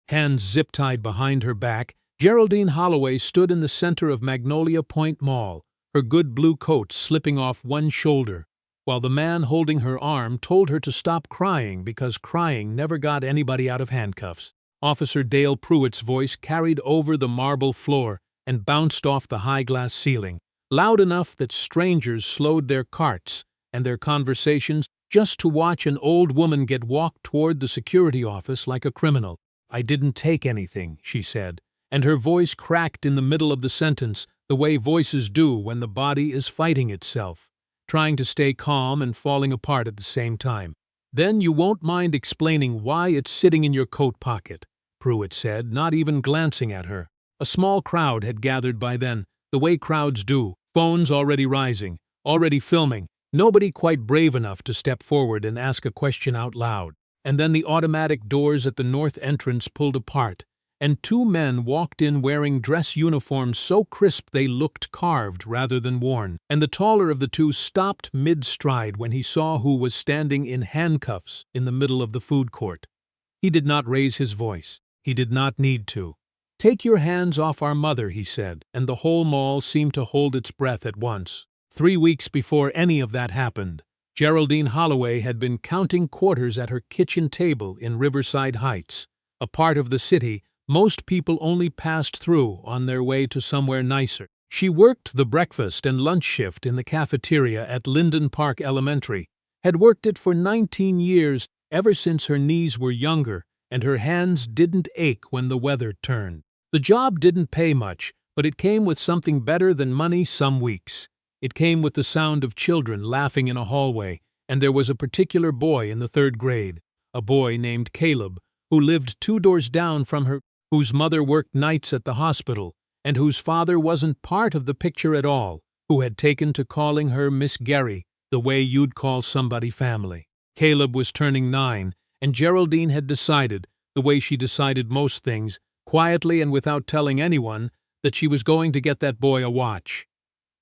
Hands zip-tied behind her back, Geraldine Holloway stood in the center of Magnolia Point Mall, her good blue coat slipping off one shoulder, while the man holding her arm told her to stop crying because crying never got anybody out of handcuffs. Officer Dale Pruitt's voice carried over the marble floor and bounced off the high glass ceiling, loud enough that strangers slowed their carts and their conversations just to watch an old woman get walked toward the security office like a criminal. "I didn't take anything," she said, and her voice cracked in the middle of the sentence, the way voices do when the body is fighting itself, trying to stay calm and falling apart at the same time. "Then you won't mind explaining why it's sitting in your coat pocket," Pruitt said, not even glancing at her. A small crowd had gathered by then, the way crowds do, phones already rising, already filming, nobody quite brave enough to step forward and ask a question out loud. And then the automatic doors at the north entrance pulled apart, and two men walked in wearing dress uniforms so crisp they looked carved rather than worn. And the taller of the two stopped mid-stride when he saw who was standing in handcuffs in the middle of the food court. He did not raise his voice. He did not need to. "Take your hands off our mother," he said, and the whole mall seemed to hold its breath at once. 3 weeks before any of that happened, Geraldine Holloway had been counting quarters at her kitchen table in Riverside Heights, a part of the city most people only passed through on their way to somewhere nicer. She worked the breakfast and lunch shift in the cafeteria at Linden Park Elementary, had worked it for 19 years, ever since her knees were younger and her hands didn't ache when the weather turned. The job didn't pay much, but it came with something better than money some weeks. It came with the sound of children laughing in a hallway, and there was a particular boy in the 3rd grade, a boy named Caleb, who lived 2 doors down from her, whose mother worked nights at the hospital, and whose father wasn't part of the picture at all, who had taken to calling her Miss Gary, the way you'd call somebody family. Caleb was turning 9, and Geraldine had decided, the way she decided most things, quietly and without telling anyone, that she was going to get that boy a watch.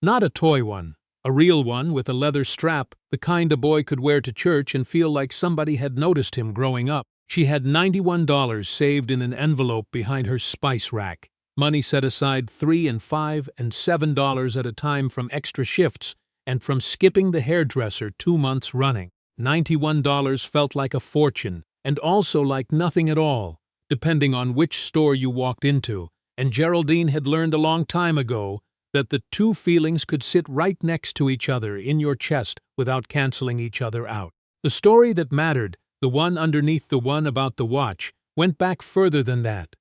Not a toy one, a real one with a leather strap, the kind a boy could wear to church and feel like somebody had noticed him growing up. She had $91 saved in an envelope behind her spice rack, money set aside $3 and $5 and $7 at a time from extra shifts and from skipping the hairdresser 2 months running. $91 felt like a fortune, and also like nothing at all, depending on which store you walked into, and Geraldine had learned a long time ago that the two feelings could sit right next to each other in your chest without canceling each other out. The story that mattered, the one underneath the one about the watch, went back further than that.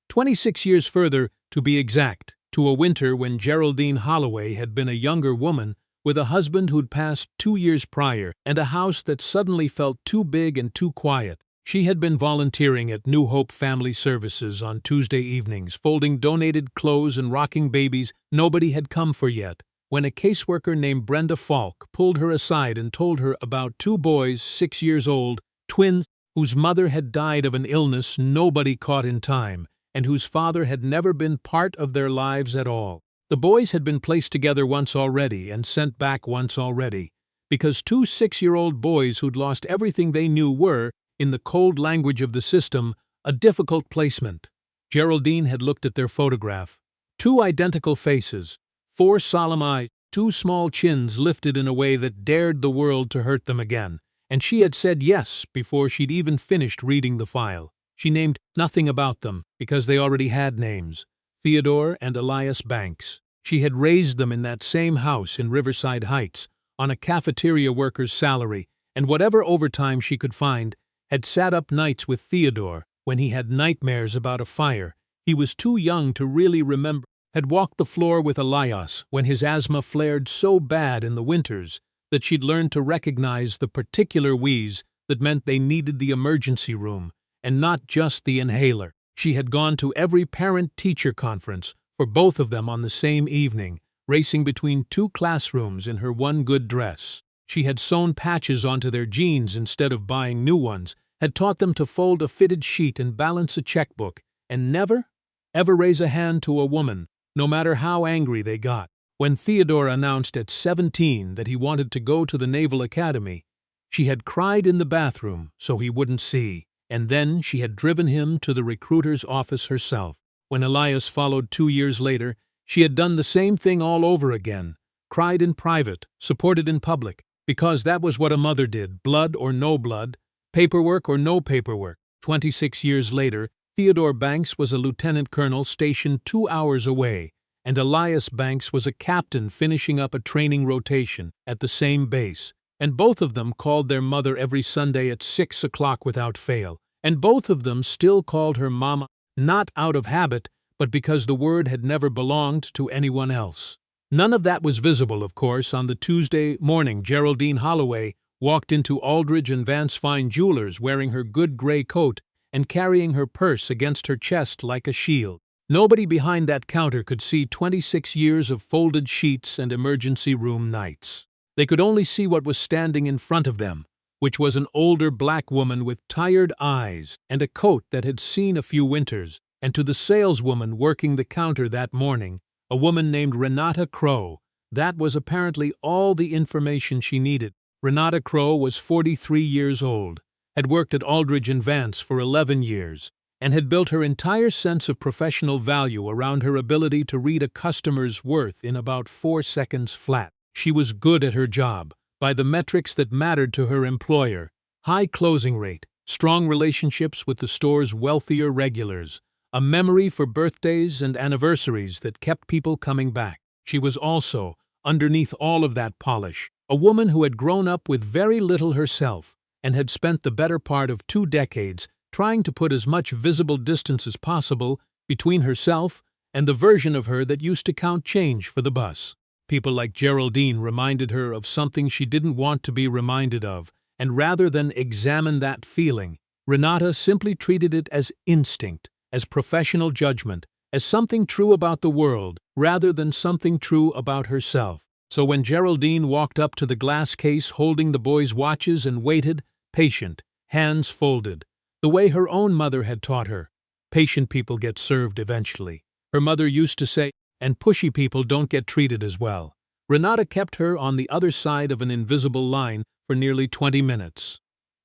26 years further, to be exact, to a winter when Geraldine Holloway had been a younger woman with a husband who'd passed 2 years prior and a house that suddenly felt too big and too quiet. She had been volunteering at New Hope Family Services on Tuesday evenings, folding donated clothes and rocking babies nobody had come for yet, when a caseworker named Brenda Falk pulled her aside and told her about 2 boys 6 years old, twins, whose mother had died of an illness nobody caught in time, and whose father had never been part of their lives at all. The boys had been placed together once already and sent back once already, because 2 6-year-old boys who'd lost everything they knew were, in the cold language of the system, a difficult placement. Geraldine had looked at their photograph. 2 identical faces, 4 solemn eyes, 2 small chins lifted in a way that dared the world to hurt them again, and she had said yes before she'd even finished reading the file. She named nothing about them, because they already had names, Theodore and Elias Banks. She had raised them in that same house in Riverside Heights, on a cafeteria worker's salary, and whatever overtime she could find, had sat up nights with Theodore when he had nightmares about a fire he was too young to really remember, had walked the floor with Elias when his asthma flared so bad in the winters that she'd learned to recognize the particular wheeze that meant they needed the emergency room, and not just the inhaler. She had gone to every parent-teacher conference for both of them on the same evening, racing between 2 classrooms in her one good dress. She had sewn patches onto their jeans instead of buying new ones, had taught them to fold a fitted sheet and balance a checkbook, and never, ever raise a hand to a woman, no matter how angry they got. When Theodore announced at 17 that he wanted to go to the Naval Academy, she had cried in the bathroom so he wouldn't see, and then she had driven him to the recruiter's office herself. When Elias followed 2 years later, she had done the same thing all over again, cried in private, supported in public, because that was what a mother did, blood or no blood, paperwork or no paperwork. 26 years later, Theodore Banks was a lieutenant colonel stationed 2 hours away, and Elias Banks was a captain finishing up a training rotation at the same base, and both of them called their mother every Sunday at 6 o'clock without fail, and both of them still called her mama, not out of habit, but because the word had never belonged to anyone else. None of that was visible, of course, on the Tuesday morning Geraldine Holloway walked into Aldridge and Vance Fine Jewelers wearing her good gray coat and carrying her purse against her chest like a shield. Nobody behind that counter could see 26 years of folded sheets and emergency room nights. They could only see what was standing in front of them, which was an older black woman with tired eyes and a coat that had seen a few winters, and to the saleswoman working the counter that morning, a woman named Renata Crow. That was apparently all the information she needed. Renata Crow was 43 years old, had worked at Aldridge and Vance for 11 years, and had built her entire sense of professional value around her ability to read a customer's worth in about 4 seconds flat. She was good at her job, by the metrics that mattered to her employer: high closing rate, strong relationships with the store's wealthier regulars, a memory for birthdays and anniversaries that kept people coming back. She was also, underneath all of that polish, a woman who had grown up with very little herself and had spent the better part of 2 decades trying to put as much visible distance as possible between herself and the version of her that used to count change for the bus. People like Geraldine reminded her of something she didn't want to be reminded of, and rather than examine that feeling, Renata simply treated it as instinct, as professional judgment, as something true about the world, rather than something true about herself. So when Geraldine walked up to the glass case holding the boys' watches and waited, patient, hands folded, the way her own mother had taught her, patient people get served eventually. Her mother used to say, and pushy people don't get treated as well. Renata kept her on the other side of an invisible line for nearly 20 minutes.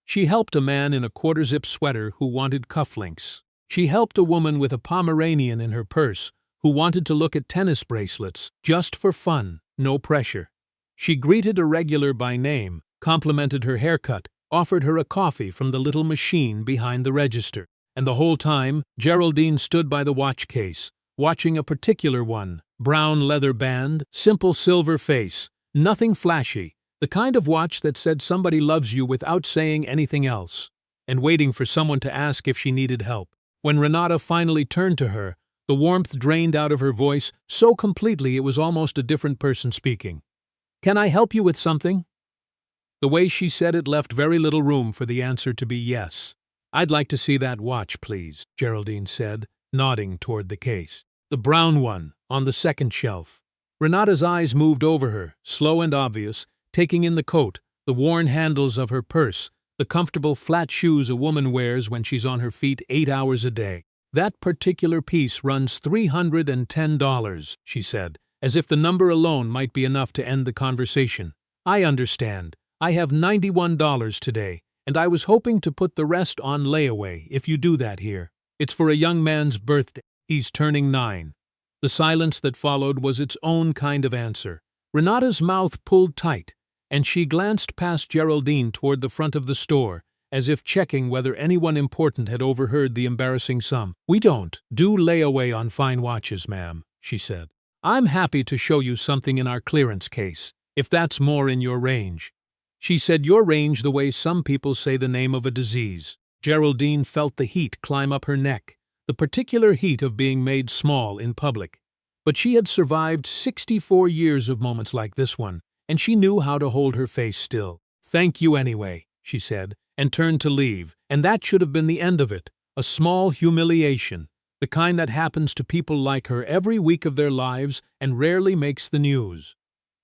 She helped a man in a quarter-zip sweater who wanted cufflinks. She helped a woman with a Pomeranian in her purse who wanted to look at tennis bracelets, just for fun, no pressure. She greeted a regular by name, complimented her haircut, offered her a coffee from the little machine behind the register. And the whole time, Geraldine stood by the watch case, watching a particular one, brown leather band, simple silver face, nothing flashy, the kind of watch that said somebody loves you without saying anything else, and waiting for someone to ask if she needed help. When Renata finally turned to her, the warmth drained out of her voice so completely it was almost a different person speaking. "Can I help you with something?" The way she said it left very little room for the answer to be yes. "I'd like to see that watch, please," Geraldine said, nodding toward the case. The brown one, on the second shelf. Renata's eyes moved over her, slow and obvious, taking in the coat, the worn handles of her purse, the comfortable flat shoes a woman wears when she's on her feet 8 hours a day. "That particular piece runs $310, she said, as if the number alone might be enough to end the conversation. "I understand. I have $91 today, and I was hoping to put the rest on layaway if you do that here. It's for a young man's birthday. He's turning 9. The silence that followed was its own kind of answer. Renata's mouth pulled tight, and she glanced past Geraldine toward the front of the store, as if checking whether anyone important had overheard the embarrassing sum. "We don't do layaway on fine watches, ma'am," she said. "I'm happy to show you something in our clearance case, if that's more in your range." She said your range the way some people say the name of a disease. Geraldine felt the heat climb up her neck, the particular heat of being made small in public. But she had survived 64 years of moments like this one, and she knew how to hold her face still. "Thank you anyway," she said, and turned to leave, and that should have been the end of it. A small humiliation, the kind that happens to people like her every week of their lives and rarely makes the news.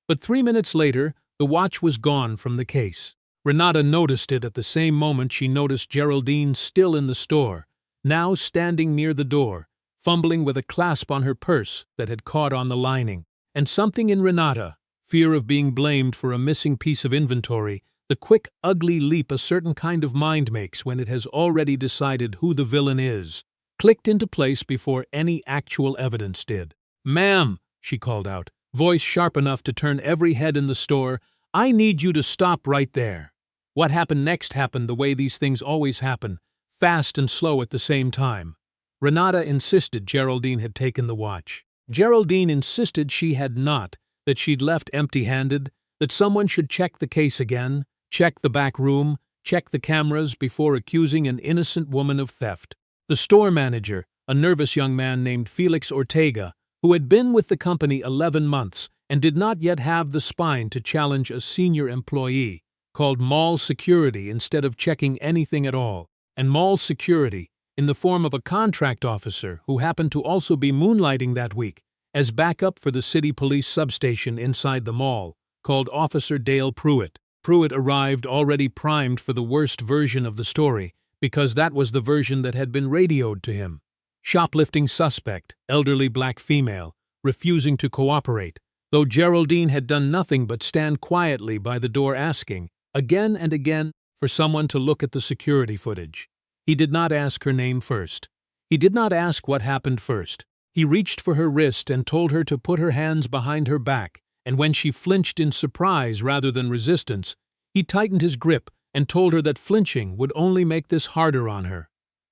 But 3 minutes later, the watch was gone from the case. Renata noticed it at the same moment she noticed Geraldine still in the store, now standing near the door, fumbling with a clasp on her purse that had caught on the lining. And something in Renata, fear of being blamed for a missing piece of inventory, The quick, ugly leap a certain kind of mind makes when it has already decided who the villain is, clicked into place before any actual evidence did. "Ma'am," she called out, voice sharp enough to turn every head in the store, "I need you to stop right there." What happened next happened the way these things always happen, fast and slow at the same time. Renata insisted Geraldine had taken the watch. Geraldine insisted she had not, that she'd left empty-handed, that someone should check the case again, check the back room, check the cameras before accusing an innocent woman of theft. The store manager, a nervous young man named Felix Ortega, who had been with the company 11 months and did not yet have the spine to challenge a senior employee, called mall security instead of checking anything at all. And mall security, in the form of a contract officer who happened to also be moonlighting that week as backup for the city police substation inside the mall, called Officer Dale Pruitt. Pruitt arrived already primed for the worst version of the story, because that was the version that had been radioed to him. Shoplifting suspect, elderly black female, refusing to cooperate, though Geraldine had done nothing but stand quietly by the door asking, again and again, for someone to look at the security footage. He did not ask her name first. He did not ask what happened first. He reached for her wrist and told her to put her hands behind her back, and when she flinched in surprise rather than resistance, he tightened his grip and told her that flinching would only make this harder on her.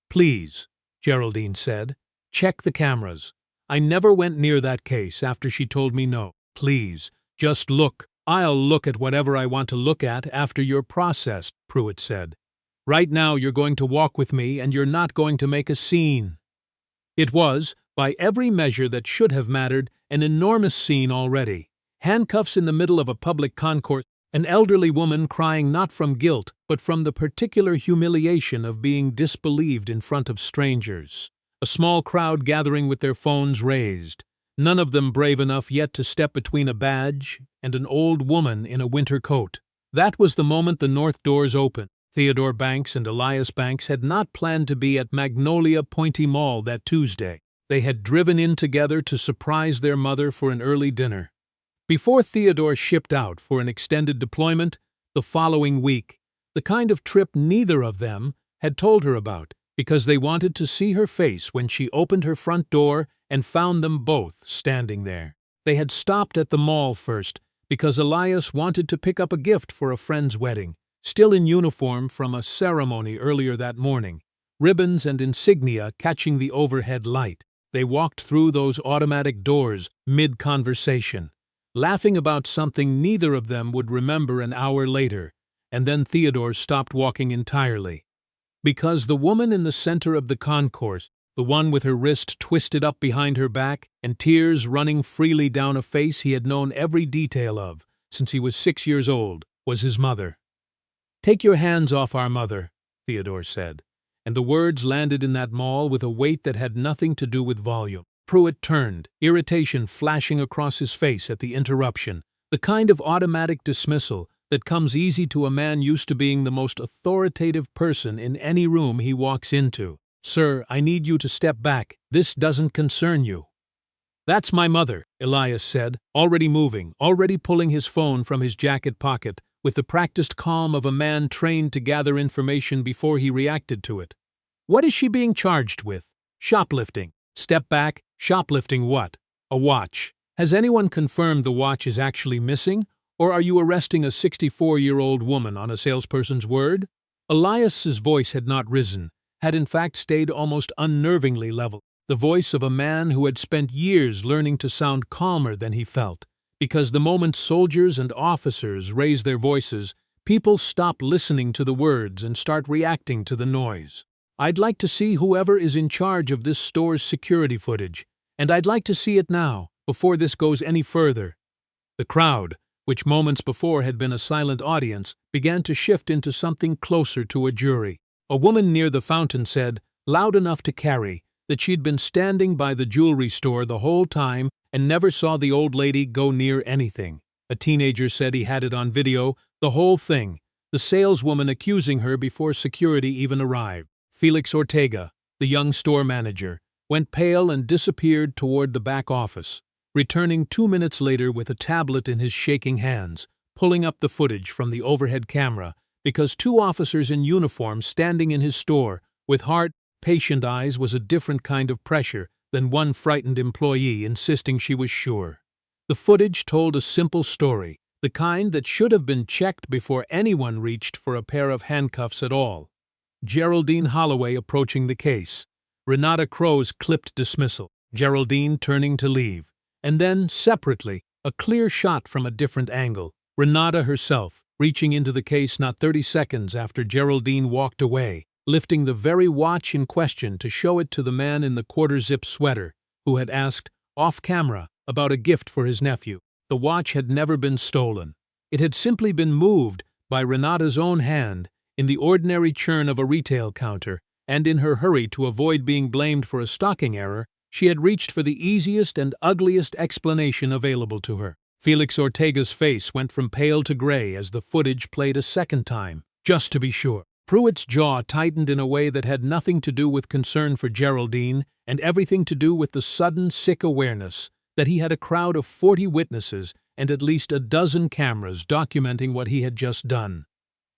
"Please," Geraldine said, "check the cameras. I never went near that case after she told me no. Please, just look. I'll look at whatever I want to look at after you're processed," Pruitt said. "Right now you're going to walk with me and you're not going to make a scene." It was, by every measure that should have mattered, an enormous scene already. Handcuffs in the middle of a public concourse, an elderly woman crying not from guilt, but from the particular humiliation of being disbelieved in front of strangers. A small crowd gathering with their phones raised, none of them brave enough yet to step between a badge and an old woman in a winter coat. That was the moment the north doors opened. Theodore Banks and Elias Banks had not planned to be at Magnolia Pointe Mall that Tuesday. They had driven in together to surprise their mother for an early dinner. Before Theodore shipped out for an extended deployment the following week, the kind of trip neither of them had told her about, because they wanted to see her face when she opened her front door and found them both standing there. They had stopped at the mall first because Elias wanted to pick up a gift for a friend's wedding, still in uniform from a ceremony earlier that morning, ribbons and insignia catching the overhead light. They walked through those automatic doors mid-conversation, laughing about something neither of them would remember an hour later, and then Theodore stopped walking entirely. Because the woman in the center of the concourse, the one with her wrist twisted up behind her back and tears running freely down a face he had known every detail of since he was 6 years old, was his mother. "Take your hands off our mother," Theodore said, and the words landed in that mall with a weight that had nothing to do with volume. Pruitt turned, irritation flashing across his face at the interruption, the kind of automatic dismissal that comes easy to a man used to being the most authoritative person in any room he walks into. "Sir, I need you to step back. This doesn't concern you." "That's my mother," Elias said, already moving, already pulling his phone from his jacket pocket, with the practiced calm of a man trained to gather information before he reacted to it. "What is she being charged with?" "Shoplifting." "Step back. Shoplifting what?" "A watch." "Has anyone confirmed the watch is actually missing, or are you arresting a 64-year-old woman on a salesperson's word?" Elias's voice had not risen, had in fact stayed almost unnervingly level, the voice of a man who had spent years learning to sound calmer than he felt, because the moment soldiers and officers raise their voices, people stop listening to the words and start reacting to the noise. "I'd like to see whoever is in charge of this store's security footage, and I'd like to see it now, before this goes any further." The crowd, which moments before had been a silent audience, began to shift into something closer to a jury. A woman near the fountain said, loud enough to carry, that she'd been standing by the jewelry store the whole time and never saw the old lady go near anything. A teenager said he had it on video, the whole thing, the saleswoman accusing her before security even arrived. Felix Ortega, the young store manager, went pale and disappeared toward the back office, returning 2 minutes later with a tablet in his shaking hands, pulling up the footage from the overhead camera because two officers in uniform standing in his store with hard, patient eyes was a different kind of pressure than one frightened employee insisting she was sure. The footage told a simple story, the kind that should have been checked before anyone reached for a pair of handcuffs at all. Geraldine Holloway approaching the case. Renata Crow's clipped dismissal. Geraldine turning to leave. And then, separately, a clear shot from a different angle. Renata herself, reaching into the case not 30 seconds after Geraldine walked away, lifting the very watch in question to show it to the man in the quarter-zip sweater, who had asked, off-camera, about a gift for his nephew. The watch had never been stolen. It had simply been moved by Renata's own hand in the ordinary churn of a retail counter, and in her hurry to avoid being blamed for a stocking error, she had reached for the easiest and ugliest explanation available to her. Felix Ortega's face went from pale to gray as the footage played a second time, just to be sure. Pruitt's jaw tightened in a way that had nothing to do with concern for Geraldine and everything to do with the sudden, sick awareness that he had a crowd of 40 witnesses and at least a dozen cameras documenting what he had just done.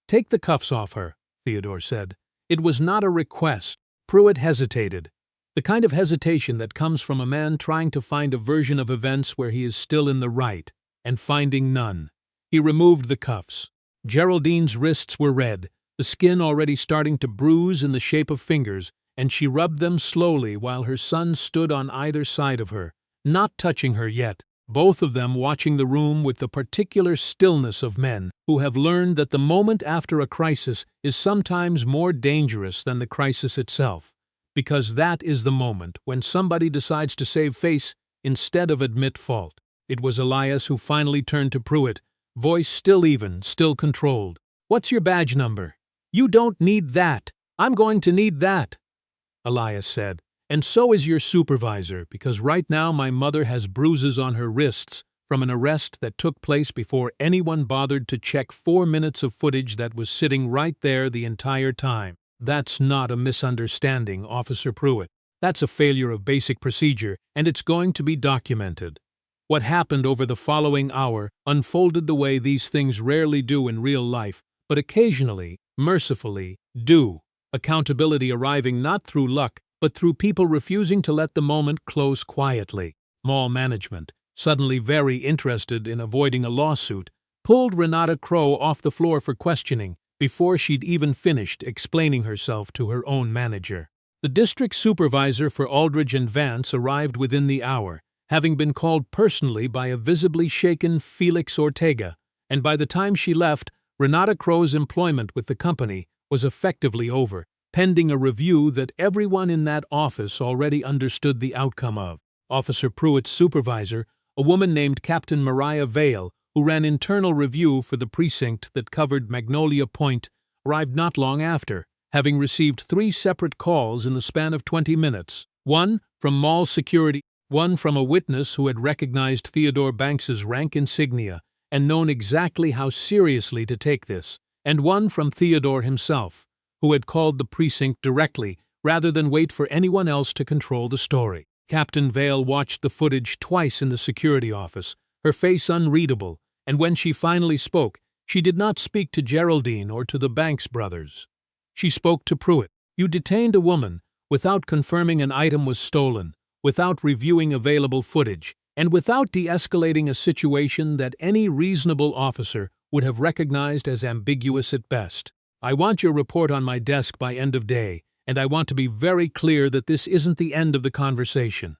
"Take the cuffs off her," Theodore said. It was not a request. Pruitt hesitated. The kind of hesitation that comes from a man trying to find a version of events where he is still in the right, and finding none. He removed the cuffs. Geraldine's wrists were red, the skin already starting to bruise in the shape of fingers, and she rubbed them slowly while her son stood on either side of her, not touching her yet, both of them watching the room with the particular stillness of men who have learned that the moment after a crisis is sometimes more dangerous than the crisis itself, because that is the moment when somebody decides to save face instead of admit fault. It was Elias who finally turned to Pruitt, voice still even, still controlled. "What's your badge number?" "You don't need that. I'm going to need that," Elias said. "And so is your supervisor, because right now my mother has bruises on her wrists from an arrest that took place before anyone bothered to check 4 minutes of footage that was sitting right there the entire time." "That's not a misunderstanding, Officer Pruitt. That's a failure of basic procedure, and it's going to be documented." What happened over the following hour unfolded the way these things rarely do in real life, but occasionally, mercifully, do. Accountability arriving not through luck, but through people refusing to let the moment close quietly. Mall management, suddenly very interested in avoiding a lawsuit, pulled Renata Crow off the floor for questioning before she'd even finished explaining herself to her own manager. The district supervisor for Aldridge and Vance arrived within the hour, having been called personally by a visibly shaken Felix Ortega, and by the time she left, Renata Crow's employment with the company was effectively over, pending a review that everyone in that office already understood the outcome of. Officer Pruitt's supervisor, a woman named Captain Mariah Vale, who ran internal review for the precinct that covered Magnolia Point, arrived not long after, having received 3 separate calls in the span of 20 minutes. One from mall security, one from a witness who had recognized Theodore Banks's rank insignia and known exactly how seriously to take this, and one from Theodore himself, who had called the precinct directly rather than wait for anyone else to control the story. Captain Vale watched the footage twice in the security office, her face unreadable, and when she finally spoke, she did not speak to Geraldine or to the Banks brothers. She spoke to Pruitt. "You detained a woman without confirming an item was stolen, without reviewing available footage, and without de-escalating a situation that any reasonable officer would have recognized as ambiguous at best. I want your report on my desk by end of day, and I want to be very clear that this isn't the end of the conversation."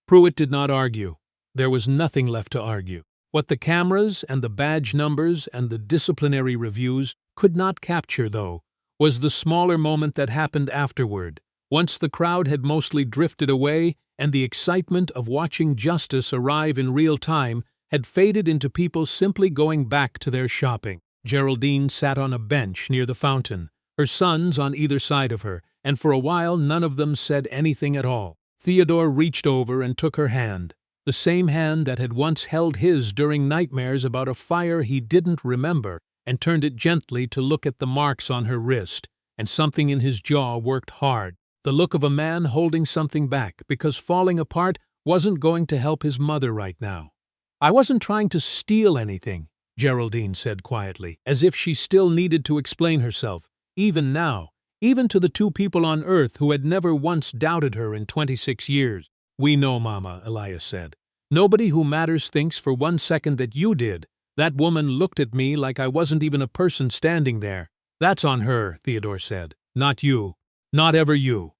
Pruitt did not argue. There was nothing left to argue. What the cameras and the badge numbers and the disciplinary reviews could not capture, though, was the smaller moment that happened afterward, once the crowd had mostly drifted away and the excitement of watching justice arrive in real time had faded into people simply going back to their shopping. Geraldine sat on a bench near the fountain, her sons on either side of her, and for a while none of them said anything at all. Theodore reached over and took her hand, the same hand that had once held his during nightmares about a fire he didn't remember, and turned it gently to look at the marks on her wrist, and something in his jaw worked hard. The look of a man holding something back because falling apart wasn't going to help his mother right now. "I wasn't trying to steal anything," Geraldine said quietly, as if she still needed to explain herself, even now, even to the two people on Earth who had never once doubted her in 26 years. "We know, Mama," Elias said. "Nobody who matters thinks for 1 second that you did. That woman looked at me like I wasn't even a person standing there." "That's on her," Theodore said. "Not you. Not ever you."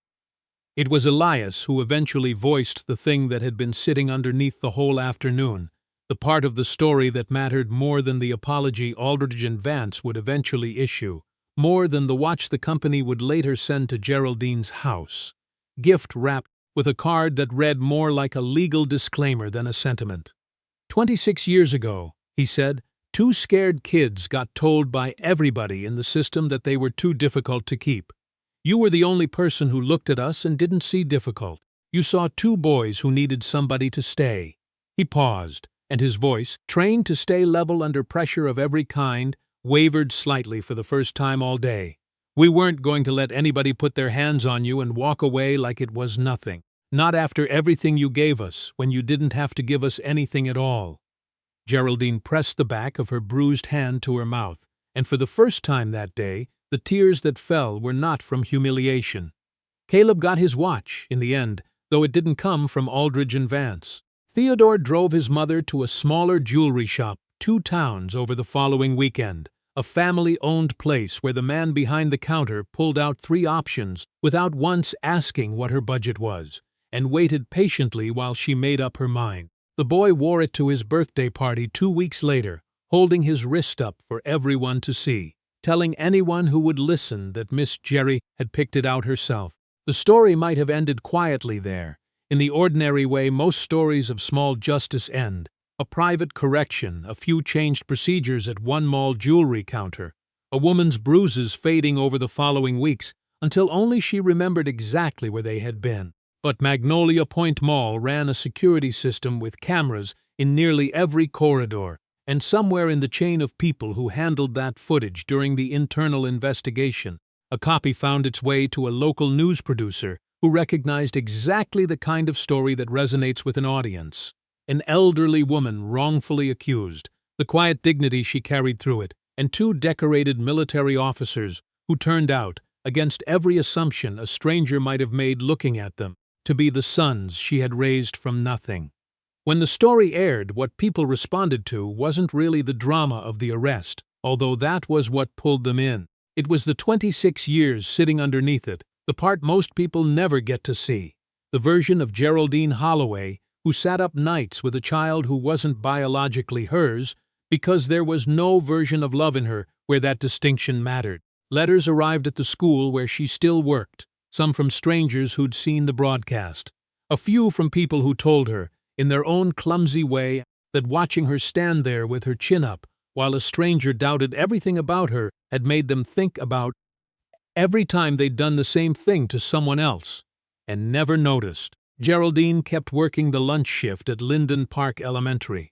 It was Elias who eventually voiced the thing that had been sitting underneath the whole afternoon, the part of the story that mattered more than the apology Aldridge and Vance would eventually issue, more than the watch the company would later send to Geraldine's house. Gift wrapped with a card that read more like a legal disclaimer than a sentiment. 26 years ago, he said, two scared kids got told by everybody in the system that they were too difficult to keep. You were the only person who looked at us and didn't see difficult. You saw two boys who needed somebody to stay. He paused, and his voice, trained to stay level under pressure of every kind, wavered slightly for the first time all day. We weren't going to let anybody put their hands on you and walk away like it was nothing. Not after everything you gave us, when you didn't have to give us anything at all. Geraldine pressed the back of her bruised hand to her mouth, and for the first time that day, the tears that fell were not from humiliation. Caleb got his watch, in the end, though it didn't come from Aldridge and Vance. Theodore drove his mother to a smaller jewelry shop 2 towns over the following weekend, a family-owned place where the man behind the counter pulled out 3 options without once asking what her budget was, and waited patiently while she made up her mind. The boy wore it to his birthday party 2 weeks later, holding his wrist up for everyone to see, telling anyone who would listen that Miss Jerry had picked it out herself. The story might have ended quietly there, in the ordinary way most stories of small justice end, a private correction, a few changed procedures at one mall jewelry counter, a woman's bruises fading over the following weeks until only she remembered exactly where they had been. But Magnolia Point Mall ran a security system with cameras in nearly every corridor, and somewhere in the chain of people who handled that footage during the internal investigation, a copy found its way to a local news producer who recognized exactly the kind of story that resonates with an audience. An elderly woman wrongfully accused, the quiet dignity she carried through it, and 2 decorated military officers who turned out, against every assumption a stranger might have made looking at them, to be the sons she had raised from nothing. When the story aired, what people responded to wasn't really the drama of the arrest, although that was what pulled them in. It was the 26 years sitting underneath it, the part most people never get to see, the version of Geraldine Holloway who sat up nights with a child who wasn't biologically hers because there was no version of love in her where that distinction mattered. Letters arrived at the school where she still worked, some from strangers who'd seen the broadcast, a few from people who told her, in their own clumsy way, that watching her stand there with her chin up while a stranger doubted everything about her had made them think about every time they'd done the same thing to someone else, and never noticed. Geraldine kept working the lunch shift at Linden Park Elementary.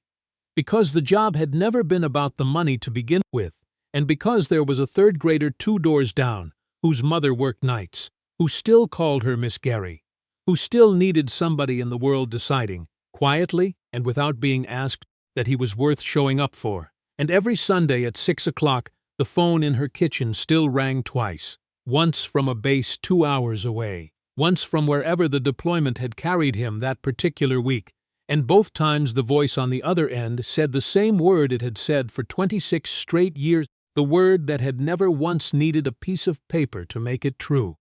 Because the job had never been about the money to begin with, and because there was a 3rd grader 2 doors down, whose mother worked nights, who still called her Miss Gary, who still needed somebody in the world deciding, quietly and without being asked, that he was worth showing up for. And every Sunday at 6 o'clock, the phone in her kitchen still rang twice, once from a base 2 hours away, once from wherever the deployment had carried him that particular week, and both times the voice on the other end said the same word it had said for 26 straight years, the word that had never once needed a piece of paper to make it true.